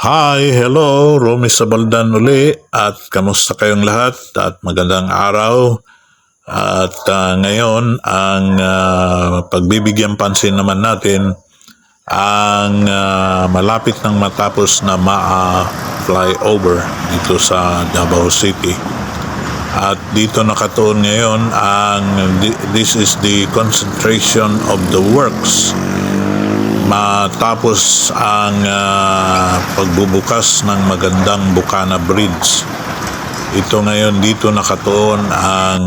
Hi, hello, Romy Sabaldan uli at kamusta kayong lahat at magandang araw at ngayon ang pagbibigyan pansin naman natin ang malapit nang matapos na flyover dito sa Davao City at dito nakatuon ngayon this is the concentration of the works matapos ang pagbubukas ng magandang Bukana Bridge. Ito ngayon dito nakatuon ang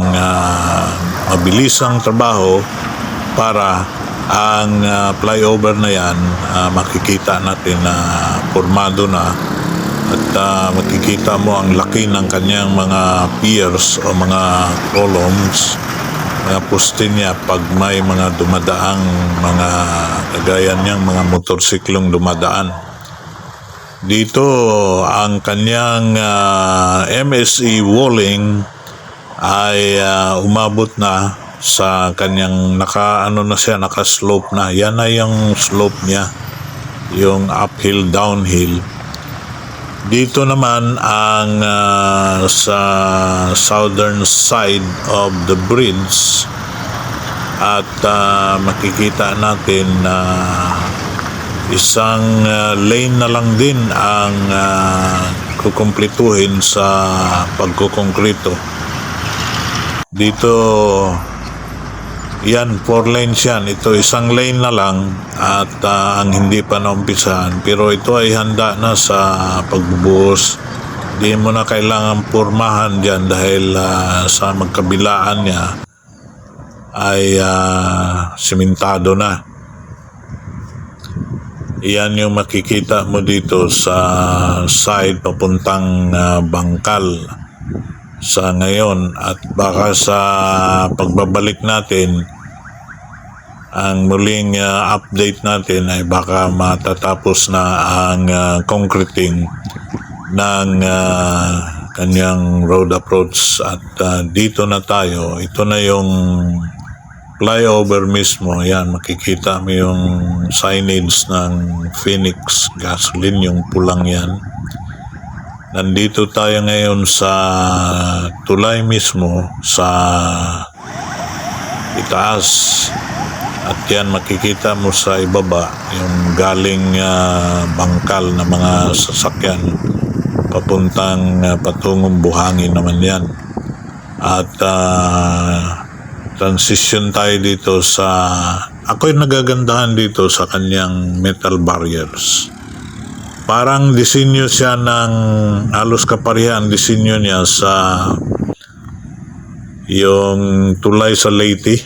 mabilisang trabaho para ang flyover na yan makikita natin na formado na at makikita mo ang laki ng kanyang mga piers o mga columns, mga poste niya pag may mga dumadaang mga kagaya niyang mga motorsiklong dumadaan. Dito ang kanyang MSE walling ay umabot na sa kanyang naka-slope na. Yan na yung slope niya, yung uphill, downhill. Dito naman ang sa southern side of the bridge at makikita natin na isang lane na lang din ang kukumplituhin sa pagkukongkrito. Dito yan, 4 lanes yan. Ito isang lane na lang at ang hindi pa naumpisahan. Pero ito ay handa na sa pagbubuhos. Di mo na kailangan pormahan dyan dahil sa magkabilaan niya ay simentado na. Iyan yung makikita mo dito sa side papuntang Bangkal sa ngayon at baka sa pagbabalik natin ang muling update natin ay baka matatapos na ang concreting ng kanyang road approach at dito na tayo. Ito na yung flyover mismo. Yan, makikita mo yung signage ng Phoenix Gasoline, yung pulang yan. Nandito tayo ngayon sa tulay mismo sa itaas at yan makikita mo sa ibaba yung galing Bangkal na mga sasakyan papuntang patungong Buhangin naman yan at transition tayo dito sa ako'y nagagandahan dito sa kanyang metal barriers. Parang disenyo siya ng halos kapareha ang disenyo niya sa yung tulay sa Leyte,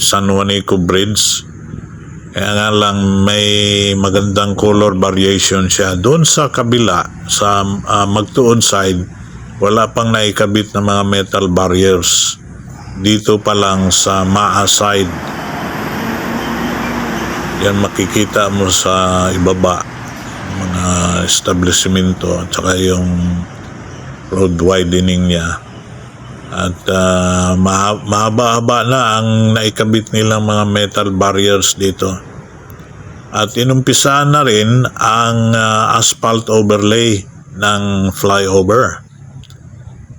San Juanico Bridge. Kaya nga lang may magandang color variation siya. Doon sa kabila, sa magtuon side, wala pang naikabit na mga metal barriers. Dito pa lang sa Maa side. Yan makikita mo sa ibaba. Mga establishmento at saka yung road widening niya at mahaba-haba na ang naikabit nilang mga metal barriers dito at inumpisahan na rin ang asphalt overlay ng flyover.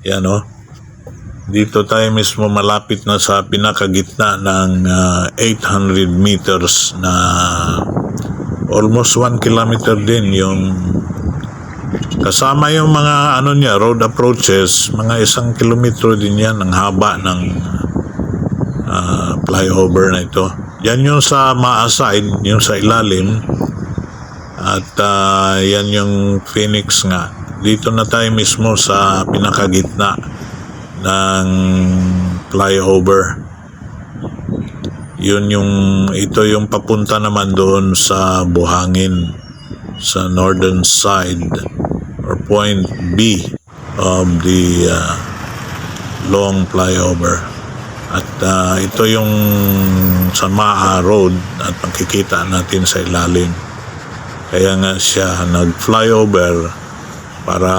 Yan o. Dito tayo mismo malapit na sa pinakagitna ng 800 meters na almost 1 kilometer din yung kasama yung mga road approaches, mga 1 kilometro din yan ang haba ng flyover na ito. Yan yung sa Maa side, yung sa ilalim at yan yung Phoenix nga. Dito na tayo mismo sa pinakagitna ng flyover. Ito yung papunta naman doon sa Buhangin sa northern side or point B of the long flyover at ito yung sa Maa Road at makikita natin sa ilalim. Kaya nga siya nag-flyover para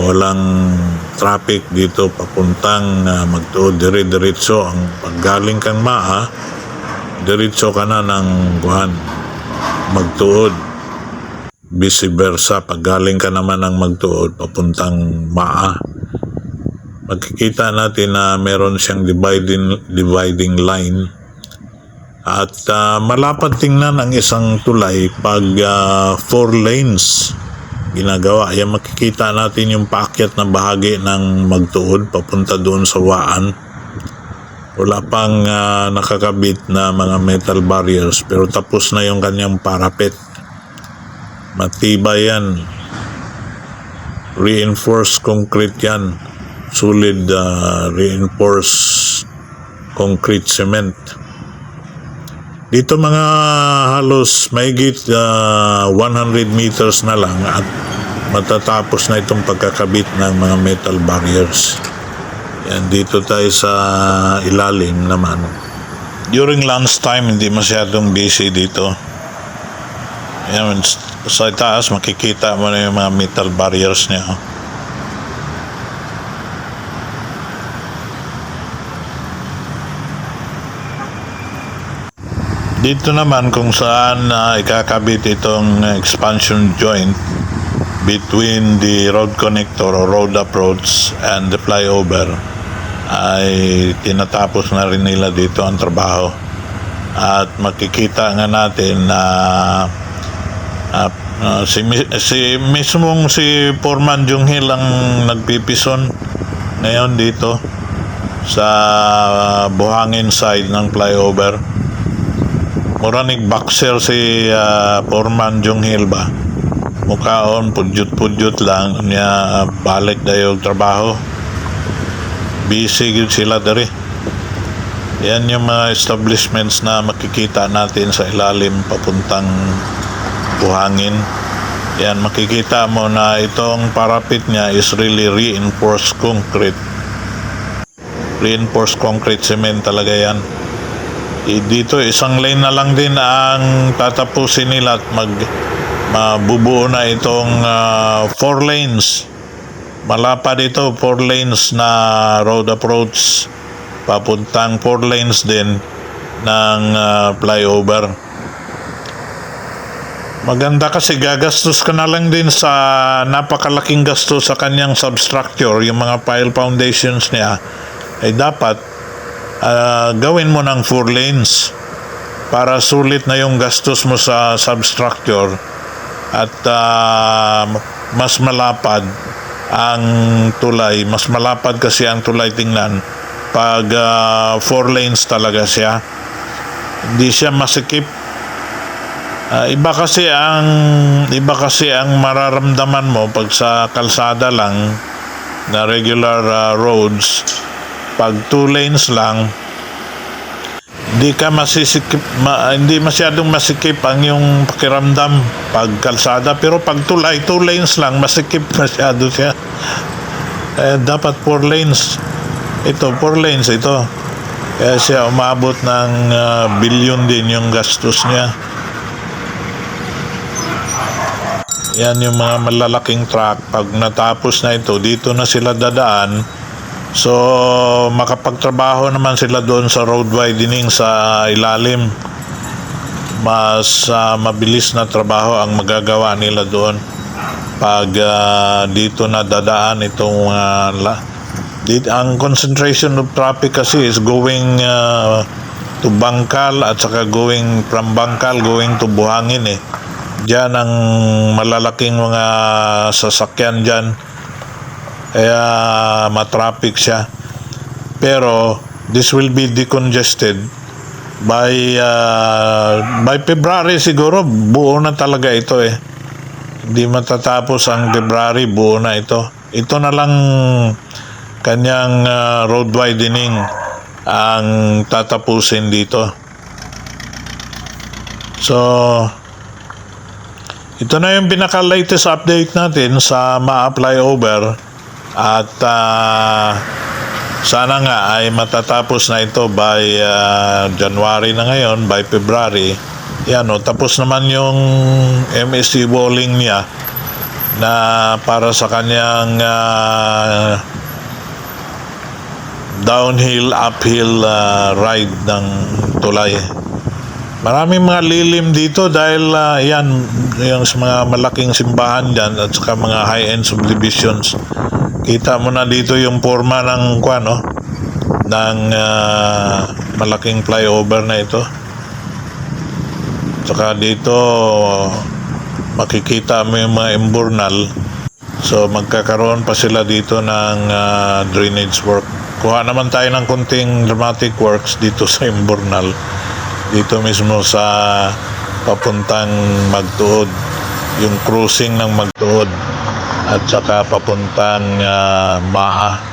walang traffic dito papuntang magtuod dire-diretso ang paggaling kang Maa diretso ka na ng magtuod vice versa. Pag galing ka naman ng Magtuod papuntang Maa, makikita natin na meron siyang dividing line. At malapad tingnan ang isang tulay pag 4 lanes ginagawa. Yan, makikita natin yung paakyat na bahagi ng Magtuod papunta doon sa Waan. Wala pang nakakabit na mga metal barriers, pero tapos na yung kanyang parapet. Matibay yan. Reinforced concrete yan. Solid reinforced concrete cement. Dito mga halos mahigit 100 meters na lang at matatapos na itong pagkakabit ng mga metal barriers. Yan, dito tayo sa ilalim naman. During lunchtime, hindi masyadong busy dito. Yan, sa itaas makikita mo na yung mga metal barriers niya. Dito naman kung saan ikakabit itong expansion joint between the road connector or road approach and the flyover, ay tinatapos na rin nila dito ang trabaho. At makikita nga natin na mismong si Foreman Junghil ang nagpipison ngayon dito sa buhangin side ng flyover. Muranig boxer si Foreman Junghil ba? Mukhaon, pudyot-pudyot lang niya, balik dayo trabaho. Busy yun sila dari. Yan yung mga establishments na makikita natin sa ilalim papuntang buhangin. Yan, makikita mo na itong parapet niya is really reinforced concrete. Reinforced concrete cement talaga yan. Dito isang lane na lang din ang tatapusin nila at mabubuo na itong 4 lanes. Malapad ito, 4 lanes na road approach, papuntang 4 lanes din ng flyover. Maganda kasi gagastos ka na lang din sa napakalaking gasto sa kanyang substructure. Yung mga pile foundations niya ay dapat gawin mo ng 4 lanes para sulit na yung gastos mo sa substructure at mas malapad ang tulay. Mas malapad kasi ang tulay tingnan pag 4 lanes talaga siya. Hindi siya masikip. Iba kasi ang mararamdaman mo pag sa kalsada lang na regular roads. Pag 2 lanes lang, hindi ka hindi masyadong masikip ang yung pakiramdam pag kalsada. Pero pag tulay, 2 lanes lang, masikip masyado siya. Dapat 4 lanes. Ito, 4 lanes ito. Kaya siya umabot ng bilyon din yung gastos niya. Yan yung mga malalaking truck. Pag natapos na ito, dito na sila dadaan. So, makapagtrabaho naman sila doon sa road widening sa ilalim. Mas mabilis na trabaho ang magagawa nila doon. Pag dito na dadaan itong ang concentration of traffic kasi is going to Bangkal at saka going from Bangkal going to Buhangin eh. Diyan ang malalaking mga sasakyan dyan. Kaya matraffic siya. Pero this will be decongested by February siguro. Buo na talaga ito eh. Hindi matatapos ang February, buo na ito. Ito na lang kanyang road widening ang tatapusin dito. So ito na yung pinaka-latest update natin sa Maa flyover. At sana nga ay matatapos na ito by January na ngayon, by February. Yan o, tapos naman yung MSC walling niya na para sa kanyang downhill, uphill ride ng tulay. Maraming mga lilim dito dahil yan, yung sa mga malaking simbahan dyan at saka mga high-end subdivisions. Kita mo na dito yung forma ng ng malaking flyover na ito. Saka dito makikita mo yung mga imburnal. So magkakaroon pa sila dito ng drainage work. Kuha naman tayo ng kunting dramatic works dito sa imburnal. Dito mismo sa papuntang Magtuod. Yung cruising ng Magtuod. At saka papuntang Maha.